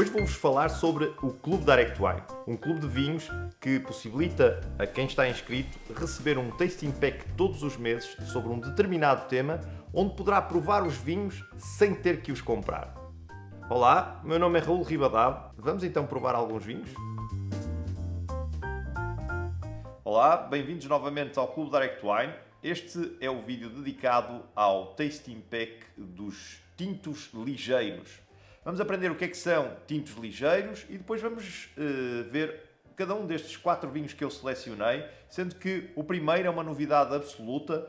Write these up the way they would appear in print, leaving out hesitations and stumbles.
Hoje vou-vos falar sobre o Clube Direct Wine, um clube de vinhos que possibilita a quem está inscrito receber um tasting pack todos os meses sobre um determinado tema, onde poderá provar os vinhos sem ter que os comprar. Olá, meu nome é Raul Ribadave, vamos então provar alguns vinhos? Olá, bem-vindos novamente ao Clube Direct Wine. Este é o vídeo dedicado ao tasting pack dos tintos ligeiros. Vamos aprender o que é que são tintos ligeiros e depois vamos ver cada um destes 4 vinhos que eu selecionei, sendo que o primeiro é uma novidade absoluta,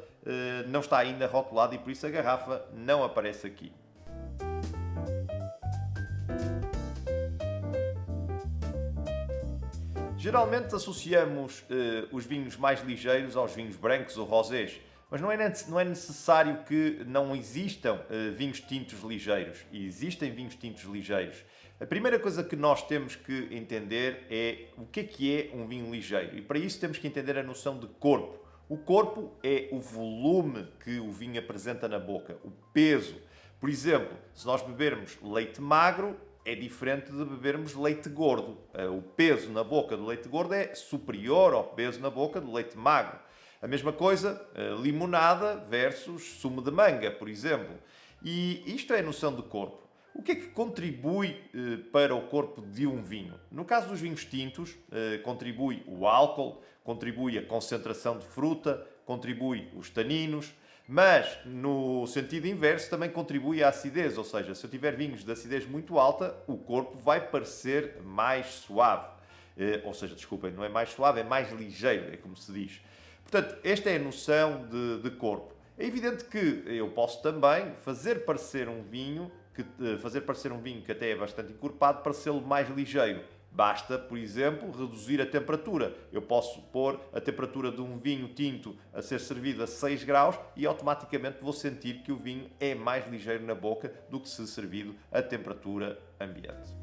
não está ainda rotulado e por isso a garrafa não aparece aqui. Geralmente associamos os vinhos mais ligeiros aos vinhos brancos ou rosés, mas não é necessário que não existam vinhos tintos ligeiros. E existem vinhos tintos ligeiros. A primeira coisa que nós temos que entender é o que é um vinho ligeiro. E para isso temos que entender a noção de corpo. O corpo é o volume que o vinho apresenta na boca, o peso. Por exemplo, se nós bebermos leite magro, é diferente de bebermos leite gordo. O peso na boca do leite gordo é superior ao peso na boca do leite magro. A mesma coisa, limonada versus sumo de manga, por exemplo. E isto é a noção de corpo. O que é que contribui para o corpo de um vinho? No caso dos vinhos tintos, contribui o álcool, contribui a concentração de fruta, contribui os taninos, mas no sentido inverso também contribui a acidez, ou seja, se eu tiver vinhos de acidez muito alta, o corpo vai parecer mais suave. Ou seja, desculpem, não é mais suave, é mais ligeiro, é como se diz. Portanto, esta é a noção de corpo. É evidente que eu posso também fazer parecer um vinho que até é bastante encorpado, parecê-lo mais ligeiro. Basta, por exemplo, reduzir a temperatura. Eu posso pôr a temperatura de um vinho tinto a ser servido a 6 graus e automaticamente vou sentir que o vinho é mais ligeiro na boca do que se servido a temperatura ambiente.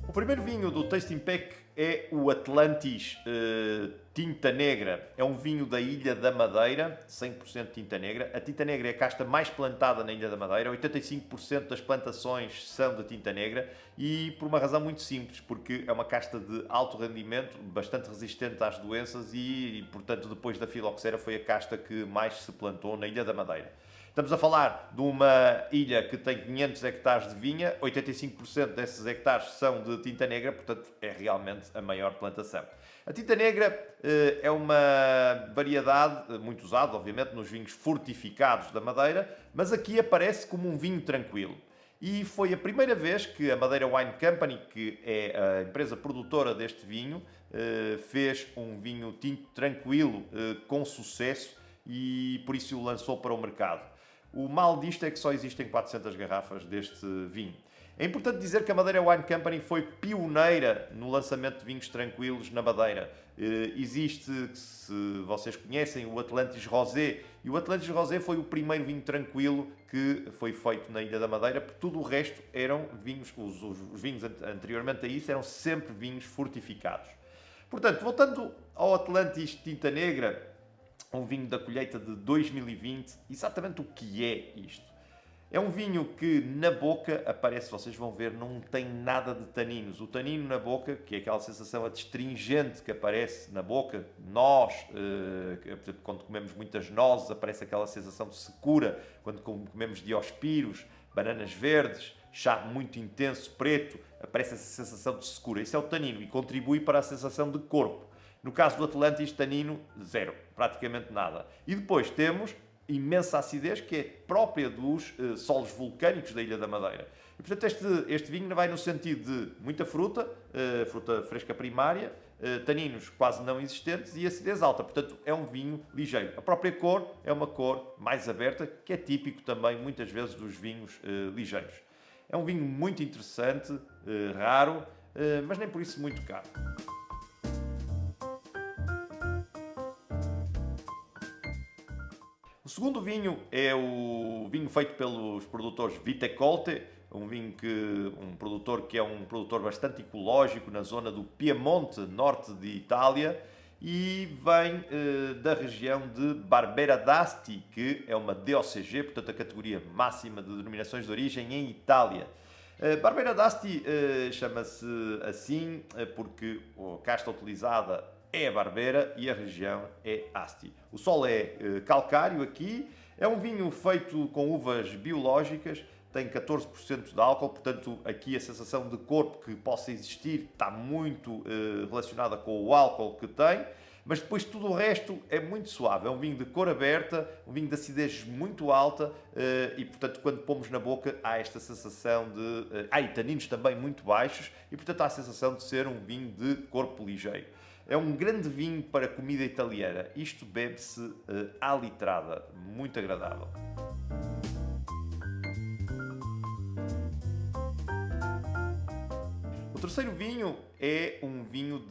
O primeiro vinho do Tasting Pack é o Atlantis Tinta Negra. É um vinho da Ilha da Madeira, 100% tinta negra. A tinta negra é a casta mais plantada na Ilha da Madeira. 85% das plantações são de tinta negra e por uma razão muito simples, porque é uma casta de alto rendimento, bastante resistente às doenças e portanto, depois da filoxera foi a casta que mais se plantou na Ilha da Madeira. Estamos a falar de uma ilha que tem 500 hectares de vinha, 85% desses hectares são de tinta negra, portanto é realmente a maior plantação. A tinta negra é uma variedade muito usada, obviamente, nos vinhos fortificados da Madeira, mas aqui aparece como um vinho tranquilo. E foi a primeira vez que a Madeira Wine Company, que é a empresa produtora deste vinho, fez um vinho tinto tranquilo com sucesso e por isso o lançou para o mercado. O mal disto é que só existem 400 garrafas deste vinho. É importante dizer que a Madeira Wine Company foi pioneira no lançamento de vinhos tranquilos na Madeira. Existe, se vocês conhecem, o Atlantis Rosé. E o Atlantis Rosé foi o primeiro vinho tranquilo que foi feito na Ilha da Madeira, porque tudo o resto eram vinhos, os vinhos anteriormente a isso eram sempre vinhos fortificados. Portanto, voltando ao Atlantis Tinta Negra, um vinho da colheita de 2020, exatamente o que é isto? É um vinho que na boca aparece, vocês vão ver, não tem nada de taninos. O tanino na boca, que é aquela sensação adstringente que aparece na boca, quando comemos muitas nozes, aparece aquela sensação de secura, quando comemos diospiros, bananas verdes, chá muito intenso, preto, aparece essa sensação de secura. Isso é o tanino e contribui para a sensação de corpo. No caso do Atlantis, tanino, zero, praticamente nada. E depois temos imensa acidez, que é própria dos solos vulcânicos da Ilha da Madeira. E, portanto, este vinho vai no sentido de muita fruta, fruta fresca primária, taninos quase não existentes e acidez alta. Portanto, é um vinho ligeiro. A própria cor é uma cor mais aberta, que é típico também, muitas vezes, dos vinhos ligeiros. É um vinho muito interessante, raro, mas nem por isso muito caro. O segundo vinho é o vinho feito pelos produtores Vitecolte, um produtor que é um produtor bastante ecológico na zona do Piemonte, norte de Itália, e vem da região de Barbera d'Asti, que é uma DOCG, portanto a categoria máxima de denominações de origem em Itália. Barbera d'Asti chama-se assim porque a casta utilizada é a Barbera e a região é Asti. O solo é calcário aqui, é um vinho feito com uvas biológicas, tem 14% de álcool, portanto aqui a sensação de corpo que possa existir está muito relacionada com o álcool que tem, mas depois tudo o resto é muito suave. É um vinho de cor aberta, um vinho de acidez muito alta e, portanto, quando pomos na boca há esta sensação de... e taninos também muito baixos e, portanto, há a sensação de ser um vinho de corpo ligeiro. É um grande vinho para comida italiana. Isto bebe-se à litrada, muito agradável. O terceiro vinho é um vinho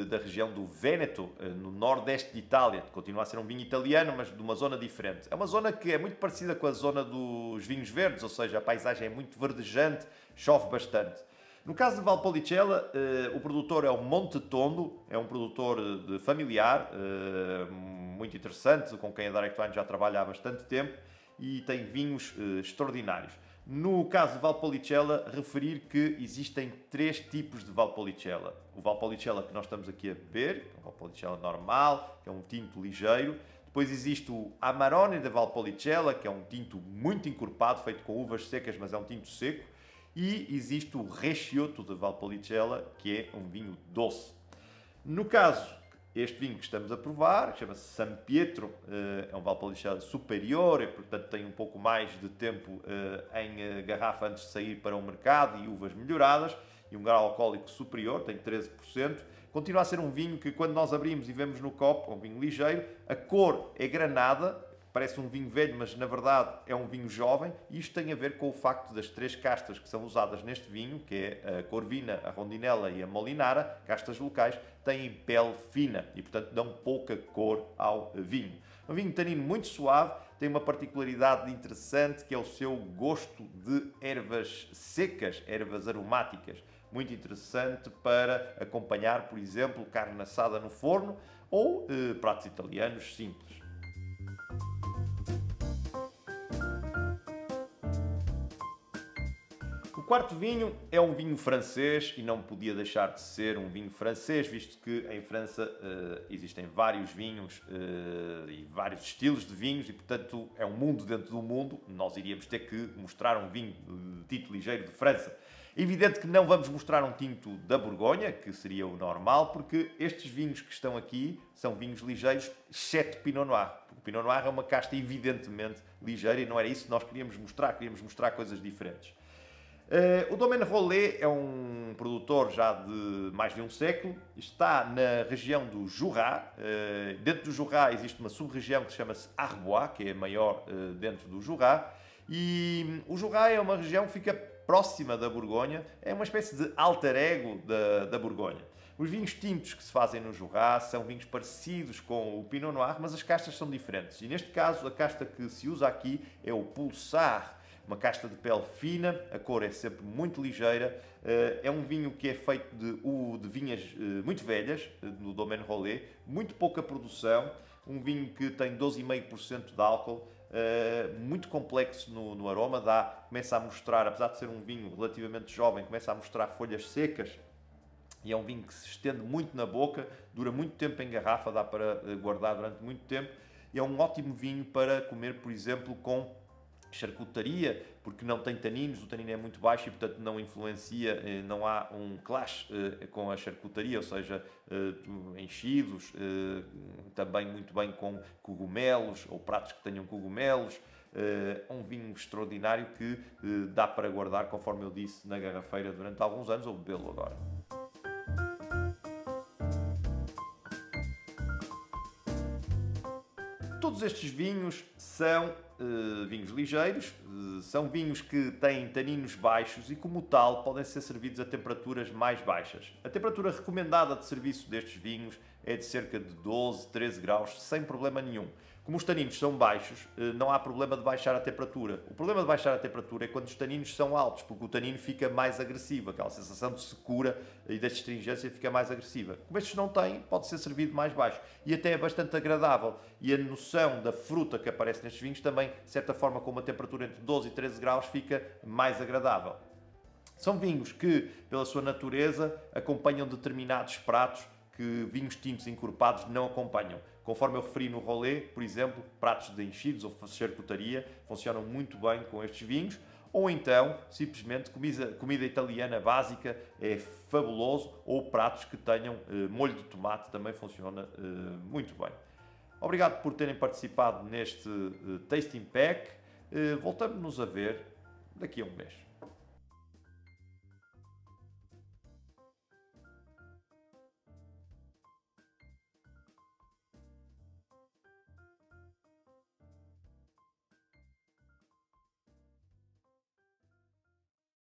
da região do Véneto, no nordeste de Itália. Continua a ser um vinho italiano, mas de uma zona diferente. É uma zona que é muito parecida com a zona dos vinhos verdes, ou seja, a paisagem é muito verdejante, chove bastante. No caso de Valpolicella, o produtor é o Monte Tondo, é um produtor familiar, muito interessante, com quem a Direct Wine já trabalha há bastante tempo e tem vinhos extraordinários. No caso de Valpolicella, referir que existem 3 tipos de Valpolicella. O Valpolicella que nós estamos aqui a beber, que é um Valpolicella normal, que é um tinto ligeiro. Depois existe o Amarone de Valpolicella, que é um tinto muito encorpado, feito com uvas secas, mas é um tinto seco. E existe o Recioto de Valpolicella, que é um vinho doce. No caso, este vinho que estamos a provar, chama-se San Pietro, é um Valpolicella superior, e portanto tem um pouco mais de tempo em garrafa antes de sair para o mercado e uvas melhoradas, e um grau alcoólico superior, tem 13%. Continua a ser um vinho que quando nós abrimos e vemos no copo, é um vinho ligeiro, a cor é granada, parece um vinho velho, mas na verdade é um vinho jovem, e isto tem a ver com o facto das 3 castas que são usadas neste vinho, que é a Corvina, a Rondinella e a Molinara, castas locais, têm pele fina e, portanto, dão pouca cor ao vinho. Um vinho tanino muito suave, tem uma particularidade interessante, que é o seu gosto de ervas secas, ervas aromáticas. Muito interessante para acompanhar, por exemplo, carne assada no forno ou pratos italianos simples. O quarto vinho é um vinho francês e não podia deixar de ser um vinho francês, visto que em França existem vários vinhos e vários estilos de vinhos e, portanto, é um mundo dentro do mundo. Nós iríamos ter que mostrar um vinho de tinto ligeiro de França. É evidente que não vamos mostrar um tinto da Borgonha, que seria o normal, porque estes vinhos que estão aqui são vinhos ligeiros, exceto Pinot Noir. Porque o Pinot Noir é uma casta evidentemente ligeira e não era isso que nós queríamos mostrar coisas diferentes. O Domaine Rollet é um produtor já de mais de um século, está na região do Jura. Dentro do Jura existe uma sub-região que chama-se Arbois, que é a maior dentro do Jura, e o Jura é uma região que fica próxima da Borgonha, é uma espécie de alter ego da Borgonha. Os vinhos tintos que se fazem no Jura são vinhos parecidos com o Pinot Noir, mas as castas são diferentes, e neste caso a casta que se usa aqui é o Pulsar, uma casta de pele fina, a cor é sempre muito ligeira, é um vinho que é feito de vinhas muito velhas, do Domaine Rollet, muito pouca produção, um vinho que tem 12,5% de álcool, muito complexo no aroma, começa a mostrar, apesar de ser um vinho relativamente jovem, começa a mostrar folhas secas, e é um vinho que se estende muito na boca, dura muito tempo em garrafa, dá para guardar durante muito tempo, e é um ótimo vinho para comer, por exemplo, com charcutaria, porque não tem taninos, o tanino é muito baixo e, portanto, não influencia, não há um clash com a charcutaria, ou seja, enchidos, também muito bem com cogumelos ou pratos que tenham cogumelos. É um vinho extraordinário que dá para guardar, conforme eu disse, na garrafeira durante alguns anos ou bebê-lo agora. Todos estes vinhos são vinhos ligeiros, são vinhos que têm taninos baixos e, como tal, podem ser servidos a temperaturas mais baixas. A temperatura recomendada de serviço destes vinhos é de cerca de 12, 13 graus, sem problema nenhum. Como os taninos são baixos, não há problema de baixar a temperatura. O problema de baixar a temperatura é quando os taninos são altos, porque o tanino fica mais agressivo, aquela sensação de secura e de astringência fica mais agressiva. Como estes não têm, pode ser servido mais baixo e até é bastante agradável. E a noção da fruta que aparece nestes vinhos também, de certa forma, com uma temperatura entre 12 e 13 graus, fica mais agradável. São vinhos que, pela sua natureza, acompanham determinados pratos que vinhos tintos encorpados não acompanham. Conforme eu referi no rolê, por exemplo, pratos de enchidos ou charcutaria funcionam muito bem com estes vinhos, ou então, simplesmente, comida italiana básica é fabuloso, ou pratos que tenham molho de tomate também funciona muito bem. Obrigado por terem participado neste Tasting Pack. Voltamos-nos a ver daqui a um mês.